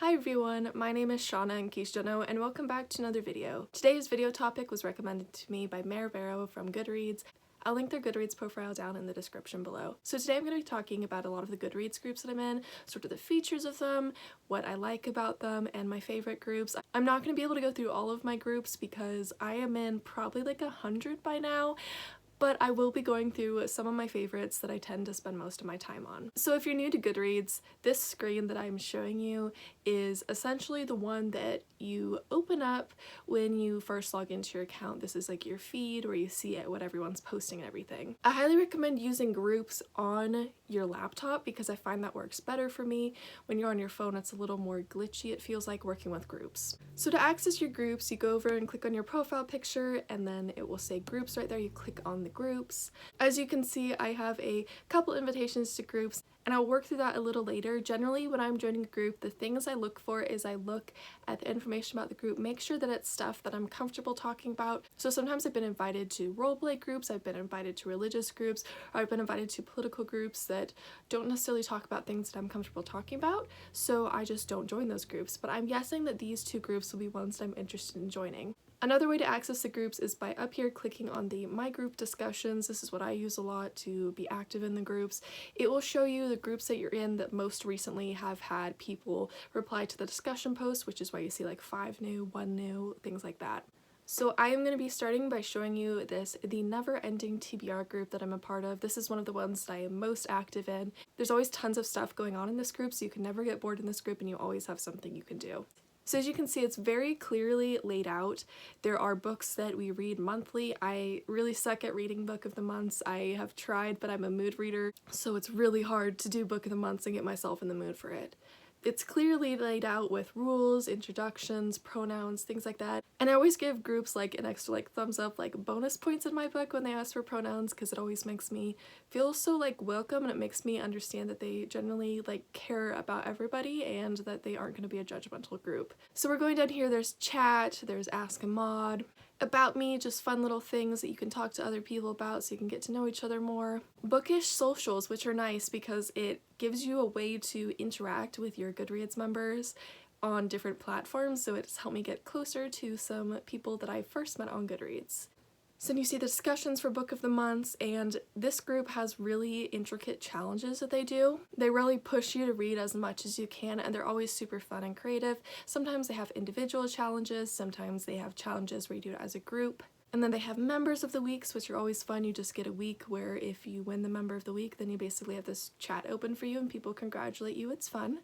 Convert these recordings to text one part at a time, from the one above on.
Hi everyone, my name is Shauna in case you don't know, and welcome back to another video. Today's video topic was recommended to me by Mare Vero from Goodreads. I'll link their Goodreads profile down in the description below. So today I'm going to be talking about a lot of the Goodreads groups that I'm in, sort of the features of them, what I like about them, and my favorite groups. I'm not going to be able to go through all of my groups because I am in probably like 100 by now, but I will be going through some of my favorites that I tend to spend most of my time on. So if you're new to Goodreads, this screen that I'm showing you is essentially the one that you open up when you first log into your account. This is like your feed where you see what everyone's posting and everything. I highly recommend using groups on your laptop because I find that works better for me. When you're on your phone, it's a little more glitchy. It feels like working with groups. So to access your groups, you go over and click on your profile picture and then it will say groups right there. You click on the groups. As you can see, I have a couple invitations to groups and I'll work through that a little later. Generally, when I'm joining a group, the things I look for is I look at the information about the group, make sure that it's stuff that I'm comfortable talking about. So sometimes I've been invited to roleplay groups, I've been invited to religious groups, or I've been invited to political groups that don't necessarily talk about things that I'm comfortable talking about, so I just don't join those groups. But I'm guessing that these two groups will be ones that I'm interested in joining. Another way to access the groups is by up here clicking on the My Group discussions. This is what I use a lot to be active in the groups. It will show you the groups that you're in that most recently have had people reply to the discussion posts, which is why you see like 5 new, 1 new, things like that. So I am going to be starting by showing you the Ending TBR group that I'm a part of. This is one of the ones that I am most active in. There's always tons of stuff going on in this group, so you can never get bored in this group and you always have something you can do. So as you can see, it's very clearly laid out. There are books that we read monthly. I really suck at reading book of the months. I have tried, but I'm a mood reader, so it's really hard to do book of the months and get myself in the mood for it. It's clearly laid out with rules, introductions, pronouns, things like that. And I always give groups like an extra thumbs up, bonus points in my book when they ask for pronouns, because it always makes me feel so welcome, and it makes me understand that they generally care about everybody and that they aren't going to be a judgmental group. So we're going down here, there's chat, there's ask a mod, about me, just fun little things that you can talk to other people about so you can get to know each other more. Bookish socials, which are nice because it gives you a way to interact with your Goodreads members on different platforms, so it's helped me get closer to some people that I first met on Goodreads. So you see the discussions for book of the months, and this group has really intricate challenges that they do. They really push you to read as much as you can, and they're always super fun and creative. Sometimes they have individual challenges, sometimes they have challenges where you do it as a group. And then they have members of the weeks, which are always fun. You just get a week where if you win the member of the week, then you basically have this chat open for you and people congratulate you. It's fun.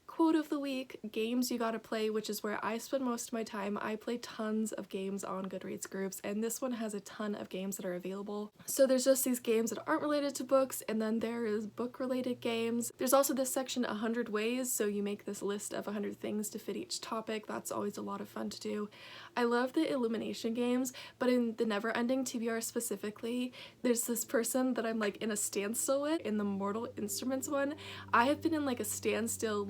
Quote of the week, games you gotta play, which is where I spend most of my time. I play tons of games on Goodreads groups, and this one has a ton of games that are available. So there's just these games that aren't related to books, and then there is book-related games. There's also this section 100 ways, so you make this list of 100 things to fit each topic. That's always a lot of fun to do. I love the elimination games, but in the Ending TBR specifically, there's this person that I'm in a standstill with. In the Mortal Instruments one, I have been in a standstill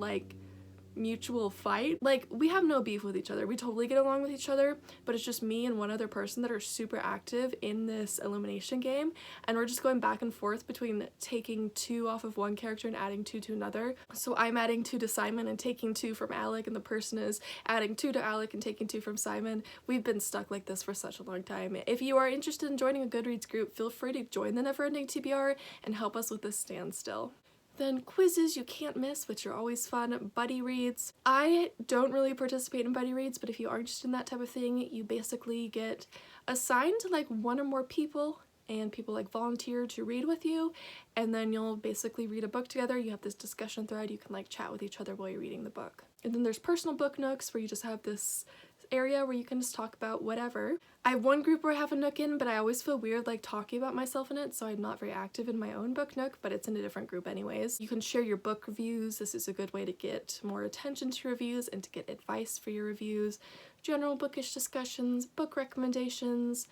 mutual fight. We have no beef with each other. We totally get along with each other, but it's just me and one other person that are super active in this elimination game, and we're just going back and forth between taking 2 off of one character and adding 2 to another. So I'm adding 2 to Simon and taking 2 from Alec, and the person is adding 2 to Alec and taking 2 from Simon. We've been stuck like this for such a long time. If you are interested in joining a Goodreads group, feel free to join the Ending TBR and help us with this standstill. Then quizzes you can't miss, which are always fun. Buddy reads. I don't really participate in buddy reads, but if you are interested in that type of thing, you basically get assigned to 1 or more people, and people volunteer to read with you, and then you'll basically read a book together. You have this discussion thread, you can chat with each other while you're reading the book. And then there's personal book nooks where you just have this area where you can just talk about whatever. I have one group where I have a nook in, but I always feel weird talking about myself in it, so I'm not very active in my own book nook, but it's in a different group anyways. You can share your book reviews. This is a good way to get more attention to reviews and to get advice for your reviews. General bookish discussions, book recommendations,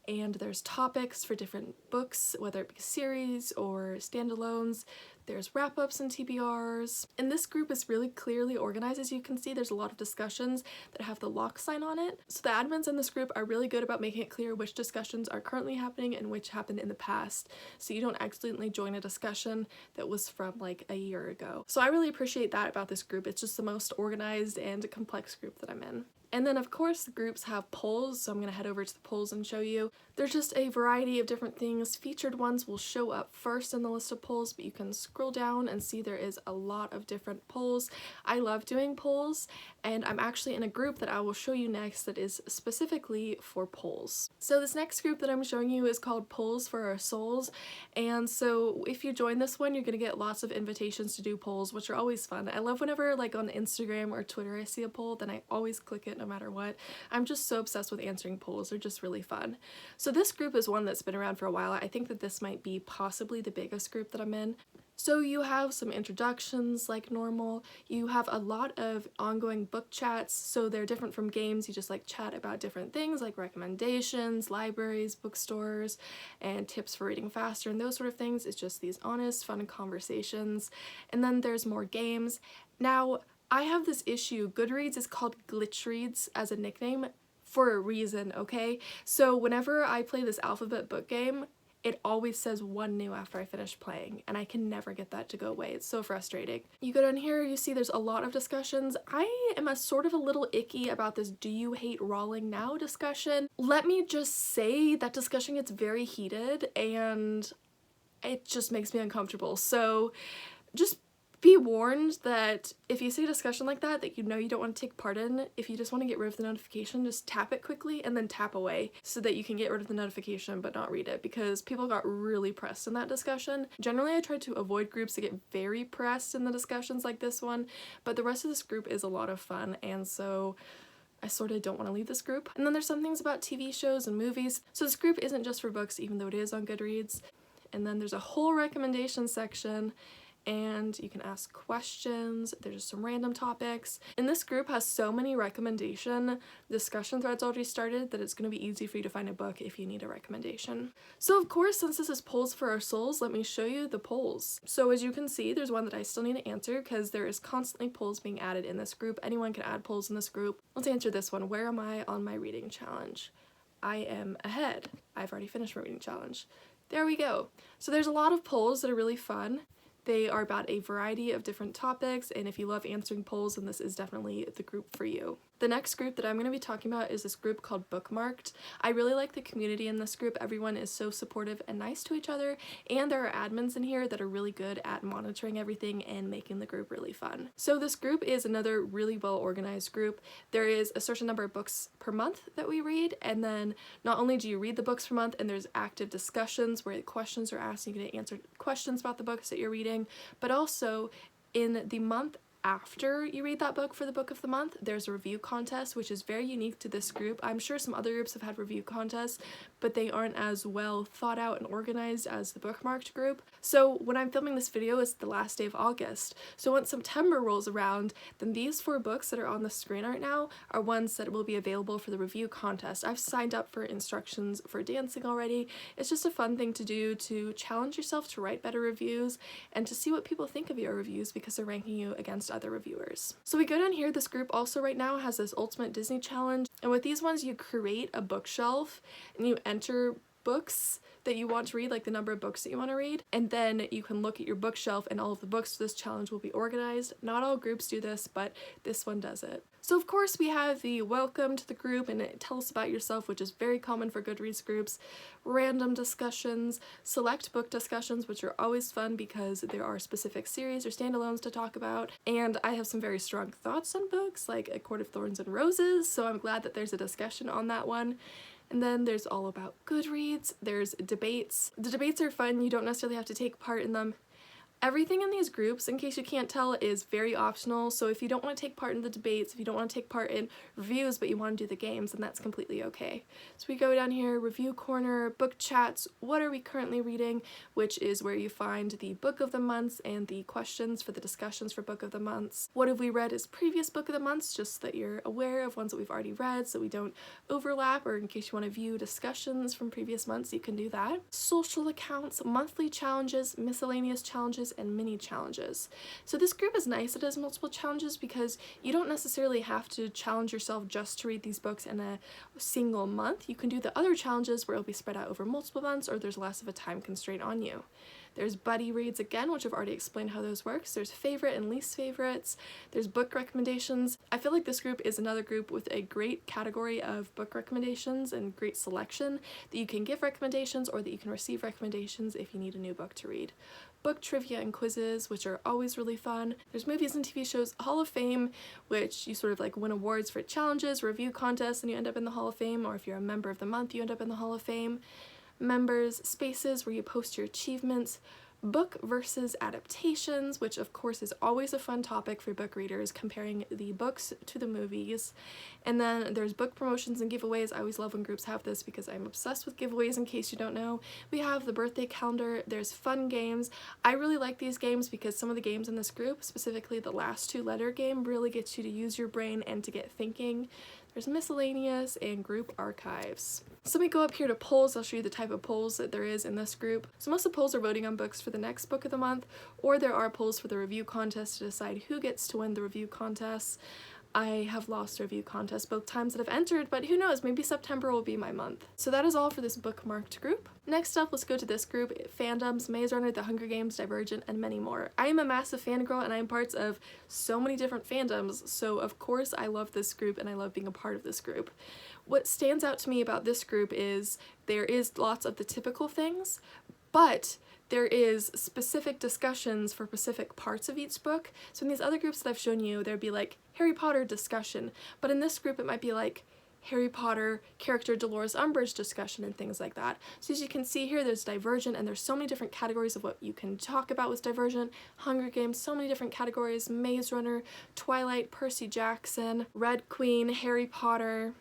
and there's topics for different books, whether it be series or standalones. There's wrap-ups and TBRs. And this group is really clearly organized. As you can see, there's a lot of discussions that have the lock sign on it. So the admins in this group are really good about making it clear which discussions are currently happening and which happened in the past, so you don't accidentally join a discussion that was from like a year ago. So I really appreciate that about this group. It's just the most organized and complex group that I'm in. And then of course the groups have polls, so I'm going to head over to the polls and show you. There's just a variety of different things. Featured ones will show up first in the list of polls, but you can scroll down and see there is a lot of different polls. I love doing polls, and I'm actually in a group that I will show you next that is specifically for polls. So this next group that I'm showing you is called Polls for Our Souls, and so if you join this one, you're going to get lots of invitations to do polls, which are always fun. I love whenever like on Instagram or Twitter I see a poll, then I always click it no matter what. I'm just so obsessed with answering polls. They're just really fun. So this group is one that's been around for a while. I think that this might be possibly the biggest group that I'm in. So you have some introductions like normal. You have a lot of ongoing book chats, so they're different from games. You just like chat about different things like recommendations, libraries, bookstores, and tips for reading faster and those sort of things. It's just these honest, fun conversations. And then there's more games. Now, I have this issue. Goodreads is called Glitchreads as a nickname for a reason, okay? So whenever I play this alphabet book game, it always says one new after I finish playing, and I can never get that to go away. It's so frustrating. You go down here, you see there's a lot of discussions. I am sort of a little icky about this "do you hate Rowling now" discussion. Let me just say that discussion gets very heated, and it just makes me uncomfortable. So just be warned that if you see a discussion like that you know you don't want to take part in, if you just want to get rid of the notification, just tap it quickly and then tap away so that you can get rid of the notification but not read it, because people got really pressed in that discussion. Generally I try to avoid groups that get very pressed in the discussions like this one, but the rest of this group is a lot of fun, and so I sort of don't want to leave this group. And then there's some things about TV shows and movies. So this group isn't just for books, even though it is on Goodreads. And then there's a whole recommendation section, and you can ask questions. There's just some random topics. And this group has so many recommendation discussion threads already started that it's going to be easy for you to find a book if you need a recommendation. So of course, since this is Polls for Our Souls, let me show you the polls. So as you can see, there's one that I still need to answer because there is constantly polls being added in this group. Anyone can add polls in this group. Let's answer this one. Where am I on my reading challenge? I am ahead. I've already finished my reading challenge. There we go. So there's a lot of polls that are really fun. They are about a variety of different topics, and if you love answering polls, then this is definitely the group for you. The next group that I'm going to be talking about is this group called Bookmarked. I really like the community in this group. Everyone is so supportive and nice to each other, and there are admins in here that are really good at monitoring everything and making the group really fun. So this group is another really well organized group. There is a certain number of books per month that we read, and then not only do you read the books per month, and there's active discussions where questions are asked and you get answered questions about the books that you're reading, but also in the month after you read that book for the book of the month, there's a review contest, which is very unique to this group. I'm sure some other groups have had review contests, but they aren't as well thought out and organized as the Bookmarked group. So when I'm filming this video, it's the last day of August. So once September rolls around, then these 4 books that are on the screen right now are ones that will be available for the review contest. I've signed up for instructions for dancing already. It's just a fun thing to do to challenge yourself to write better reviews and to see what people think of your reviews, because they're ranking you against other reviewers. So we go down here, this group also right now has this Ultimate Disney Challenge, and with these ones you create a bookshelf and you enter books that you want to read, like the number of books that you want to read, and then you can look at your bookshelf and all of the books for this challenge will be organized. Not all groups do this, but this one does it. So of course we have the welcome to the group and tell us about yourself, which is very common for Goodreads groups, random discussions, select book discussions, which are always fun because there are specific series or standalones to talk about, and I have some very strong thoughts on books like A Court of Thorns and Roses, so I'm glad that there's a discussion on that one. And then there's all about Goodreads, there's debates. The debates are fun, you don't necessarily have to take part in them. Everything in these groups, in case you can't tell, is very optional, so if you don't want to take part in the debates, if you don't want to take part in reviews but you want to do the games, then that's completely okay. So we go down here, review corner, book chats, what are we currently reading, which is where you find the book of the months and the questions for the discussions for book of the months. What have we read as previous book of the months, just so that you're aware of ones that we've already read so we don't overlap, or in case you want to view discussions from previous months, you can do that. Social accounts, monthly challenges, miscellaneous challenges, challenges and mini challenges. So this group is nice. It has multiple challenges because you don't necessarily have to challenge yourself just to read these books in a single month. You can do the other challenges where it'll be spread out over multiple months, or there's less of a time constraint on you. There's buddy reads again, which I've already explained how those works. There's favorite and least favorites. There's book recommendations. I feel like this group is another group with a great category of book recommendations and great selection that you can give recommendations or that you can receive recommendations if you need a new book to read. Book trivia and quizzes, which are always really fun. There's movies and TV shows, Hall of Fame, which you sort of like win awards for challenges, review contests, and you end up in the Hall of Fame, or if you're a member of the month, you end up in the Hall of Fame. Members spaces where you post your achievements, book versus adaptations, which of course is always a fun topic for book readers, comparing the books to the movies. And then there's book promotions and giveaways. I always love when groups have this because I'm obsessed with giveaways, in case you don't know. We have the birthday calendar. There's fun games. I really like these games because some of the games in this group, specifically the last two letter game, really gets you to use your brain and to get thinking. There's miscellaneous and group archives. So we go up here to polls. I'll show you the type of polls that there is in this group. So most of the polls are voting on books for the next book of the month, or there are polls for the review contest to decide who gets to win the review contests. I have lost a review contest both times that I've entered, but who knows, maybe September will be my month. So that is all for this bookmarked group. Next up, let's go to this group: Fandoms, Maze Runner, The Hunger Games, Divergent, and many more. I am a massive fangirl and I am parts of so many different fandoms, so of course I love this group and I love being a part of this group. What stands out to me about this group is there is lots of the typical things, but there is specific discussions for specific parts of each book. So in these other groups that I've shown you, there'd be like Harry Potter discussion, but in this group it might be like Harry Potter character Dolores Umbridge discussion and things like that. So as you can see here, there's Divergent, and there's so many different categories of what you can talk about with Divergent. Hunger Games, so many different categories: Maze Runner, Twilight, Percy Jackson, Red Queen, Harry Potter.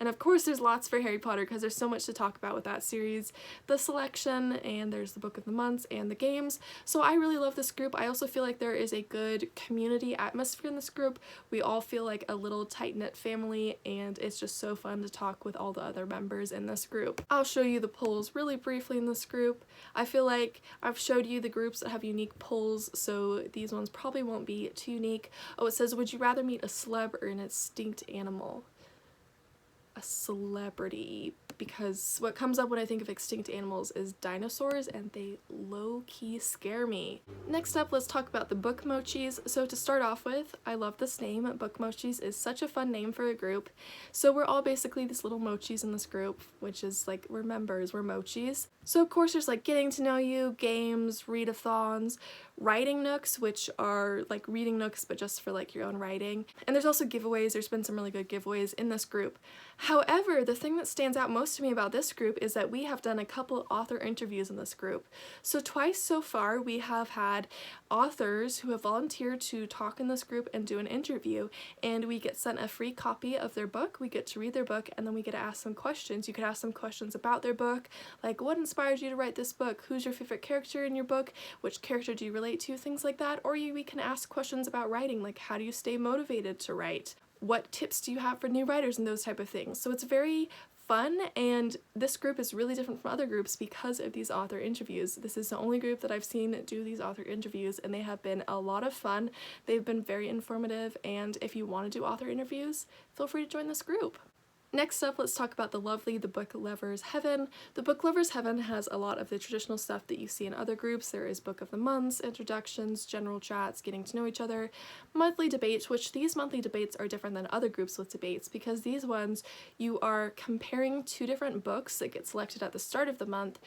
And of course there's lots for Harry Potter because there's so much to talk about with that series. The selection, and there's the book of the months and the games. So I really love this group. I also feel like there is a good community atmosphere in this group. We all feel like a little tight-knit family, and it's just so fun to talk with all the other members in this group. I'll show you the polls really briefly in this group. I feel like I've showed you the groups that have unique polls, so these ones probably won't be too unique. Oh, it says, would you rather meet a celeb or an extinct animal? A celebrity, because what comes up when I think of extinct animals is dinosaurs, and they low-key scare me. Next up, let's talk about the bookmoshis. So to start off with, I love this name. Bookmoshis is such a fun name for a group. So we're all basically these little mochis in this group, which is like, we're members, we're mochis. So of course there's like getting to know you, games, readathons, writing nooks, which are like reading nooks but just for like your own writing. And there's also giveaways. There's been some really good giveaways in this group. However, the thing that stands out most to me about this group is that we have done a couple author interviews in this group. So twice so far we have had authors who have volunteered to talk in this group and do an interview, and we get sent a free copy of their book, we get to read their book, and then we get to ask them questions. You could ask them questions about their book, like what inspired you to write this book, who's your favorite character in your book, which character do you relate to, things like that. Or we can ask questions about writing, like how do you stay motivated to write? What tips do you have for new writers, and those type of things. So it's very fun, and this group is really different from other groups because of these author interviews. This is the only group that I've seen do these author interviews, and they have been a lot of fun. They've been very informative, and if you want to do author interviews, feel free to join this group. Next up, let's talk about the lovely The Book Lovers Heaven. The Book Lovers Heaven has a lot of the traditional stuff that you see in other groups. There is Book of the Months, introductions, general chats, getting to know each other, monthly debates, which these monthly debates are different than other groups with debates because these ones you are comparing two different books that get selected at the start of the month,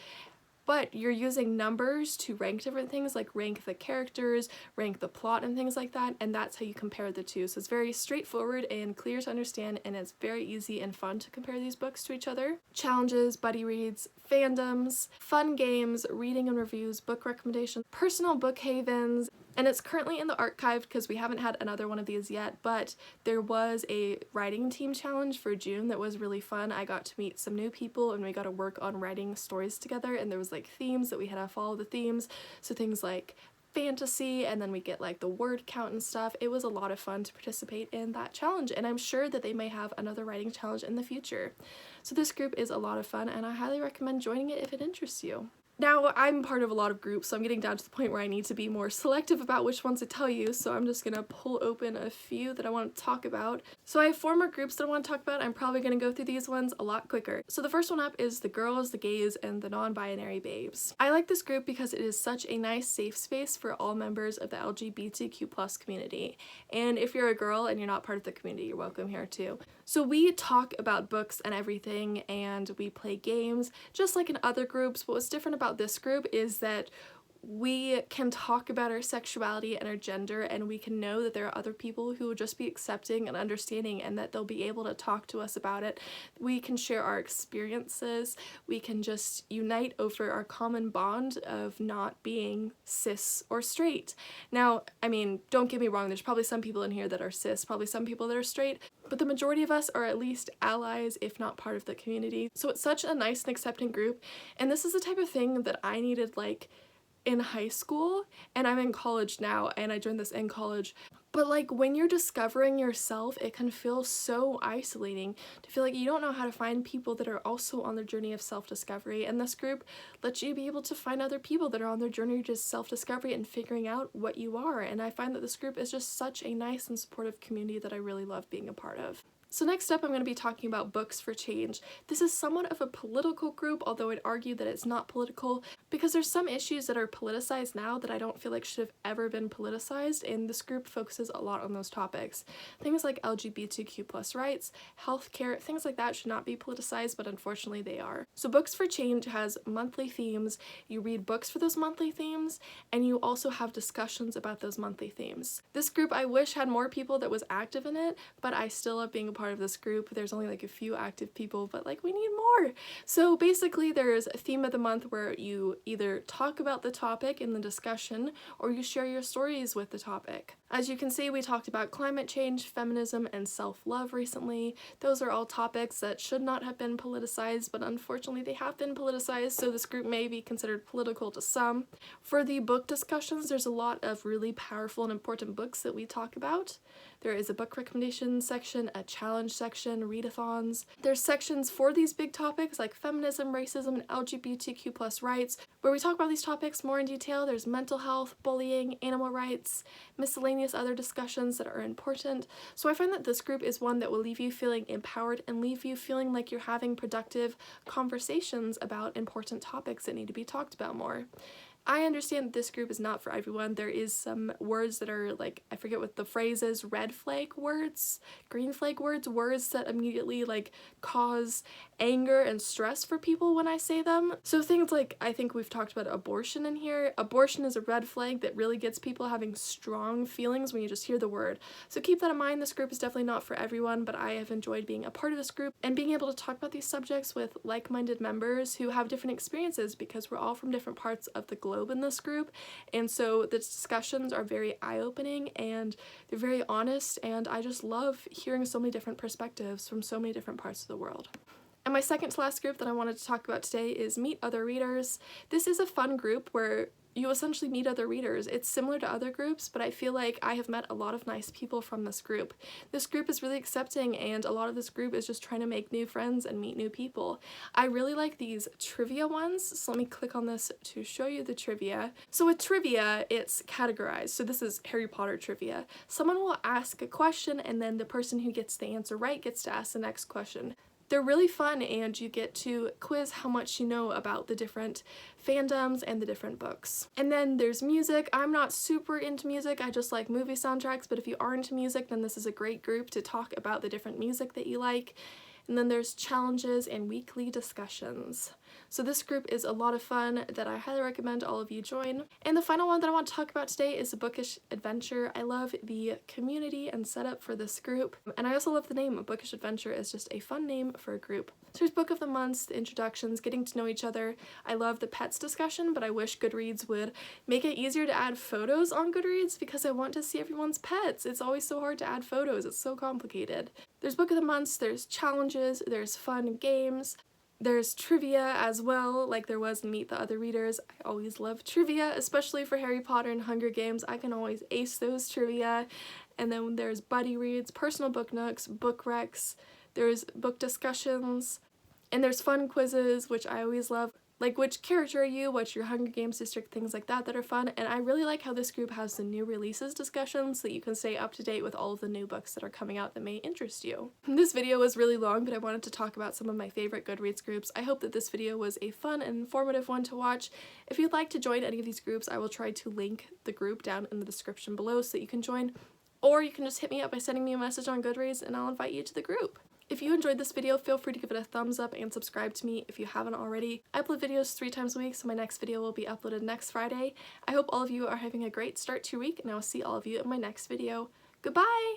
but you're using numbers to rank different things, like rank the characters, rank the plot, and things like that, and that's how you compare the two. So it's very straightforward and clear to understand, and it's very easy and fun to compare these books to each other. Challenges, buddy reads, fandoms, fun games, reading and reviews, book recommendations, personal book havens, and it's currently in the archive because we haven't had another one of these yet, but there was a writing team challenge for June that was really fun. I got to meet some new people and we got to work on writing stories together, and there was like themes that we had to follow the themes. So things like fantasy, and then we get like the word count and stuff. It was a lot of fun to participate in that challenge, and I'm sure that they may have another writing challenge in the future. So this group is a lot of fun, and I highly recommend joining it if it interests you. Now, I'm part of a lot of groups, so I'm getting down to the point where I need to be more selective about which ones to tell you, so I'm just gonna pull open a few that I want to talk about. So I have 4 more groups that I want to talk about. I'm probably gonna go through these ones a lot quicker. So the first one up is the girls, the gays, and the non-binary babes. I like this group because it is such a nice safe space for all members of the LGBTQ+ community. And if you're a girl and you're not part of the community, you're welcome here too. So we talk about books and everything, and we play games, just like in other groups. But what's different about this group is that we can talk about our sexuality and our gender, and we can know that there are other people who will just be accepting and understanding, and that they'll be able to talk to us about it. We can share our experiences. We can just unite over our common bond of not being cis or straight. Now, I mean, don't get me wrong, there's probably some people in here that are cis, probably some people that are straight, but the majority of us are at least allies, if not part of the community. So it's such a nice and accepting group, and this is the type of thing that I needed, like, in high school, and I'm in college now, and I joined this in college. But like, when you're discovering yourself, it can feel so isolating to feel like you don't know how to find people that are also on their journey of self-discovery, and this group lets you be able to find other people that are on their journey to self-discovery and figuring out what you are. And I find that this group is just such a nice and supportive community that I really love being a part of. So next up, I'm going to be talking about Books for Change. This is somewhat of a political group, although I'd argue that it's not political, because there's some issues that are politicized now that I don't feel like should have ever been politicized, and this group focuses a lot on those topics. Things like LGBTQ+ rights, healthcare, things like that should not be politicized, but unfortunately they are. So Books for Change has monthly themes. You read books for those monthly themes, and you also have discussions about those monthly themes. This group, I wish had more people that was active in it, but I still love being a part of this group. There's only like a few active people, but like, we need more. So basically there's a theme of the month where you either talk about the topic in the discussion or you share your stories with the topic. As you can see, we talked about climate change, feminism, and self-love recently. Those are all topics that should not have been politicized, but unfortunately they have been politicized, so this group may be considered political to some. For the book discussions, there's a lot of really powerful and important books that we talk about. There is a book recommendation section, a challenge section, readathons. There's sections for these big topics like feminism, racism, and LGBTQ+ rights, where we talk about these topics more in detail. There's mental health, bullying, animal rights, miscellaneous other discussions that are important. So I find that this group is one that will leave you feeling empowered and leave you feeling like you're having productive conversations about important topics that need to be talked about more. I understand that this group is not for everyone. There is some words that are like, I forget what the phrase is, red flag words, green flag words, words that immediately like cause anger and stress for people when I say them. So things like, I think we've talked about abortion in here. Abortion is a red flag that really gets people having strong feelings when you just hear the word. So keep that in mind. This group is definitely not for everyone, but I have enjoyed being a part of this group and being able to talk about these subjects with like-minded members who have different experiences, because we're all from different parts of the globe in this group, and so the discussions are very eye-opening and they're very honest, and I just love hearing so many different perspectives from so many different parts of the world. And my second to last group that I wanted to talk about today is Meet Other Readers. This is a fun group where you essentially meet other readers. It's similar to other groups, but I feel like I have met a lot of nice people from this group. This group is really accepting, and a lot of this group is just trying to make new friends and meet new people. I really like these trivia ones, so let me click on this to show you the trivia. So with trivia, it's categorized. So this is Harry Potter trivia. Someone will ask a question, and then the person who gets the answer right gets to ask the next question. They're really fun, and you get to quiz how much you know about the different fandoms and the different books. And then there's music. I'm not super into music, I just like movie soundtracks, but if you are into music, then this is a great group to talk about the different music that you like. And then there's challenges and weekly discussions. So this group is a lot of fun that I highly recommend all of you join. And the final one that I want to talk about today is a Bookish Adventure. I love the community and setup for this group, and I also love the name. A Bookish Adventure is just a fun name for a group. So there's Book of the Months, the introductions, getting to know each other. I love the pets discussion, but I wish Goodreads would make it easier to add photos on Goodreads, because I want to see everyone's pets. It's always so hard to add photos, it's so complicated. There's Book of the Months, there's challenges, there's fun games. There's trivia as well, like there was in Meet the Other Readers. I always love trivia, especially for Harry Potter and Hunger Games. I can always ace those trivia. And then there's buddy reads, personal book nooks, book recs, there's book discussions, and there's fun quizzes, which I always love. like which character are you, what's your Hunger Games district, things like that are fun. And I really like how this group has the new releases discussion so that you can stay up to date with all of the new books that are coming out that may interest you. This video was really long, but I wanted to talk about some of my favorite Goodreads groups. I hope that this video was a fun and informative one to watch. If you'd like to join any of these groups, I will try to link the group down in the description below so that you can join, or you can just hit me up by sending me a message on Goodreads and I'll invite you to the group. If you enjoyed this video, feel free to give it a thumbs up and subscribe to me if you haven't already. I upload videos 3 times a week, so my next video will be uploaded next Friday. I hope all of you are having a great start to your week, and I will see all of you in my next video. Goodbye!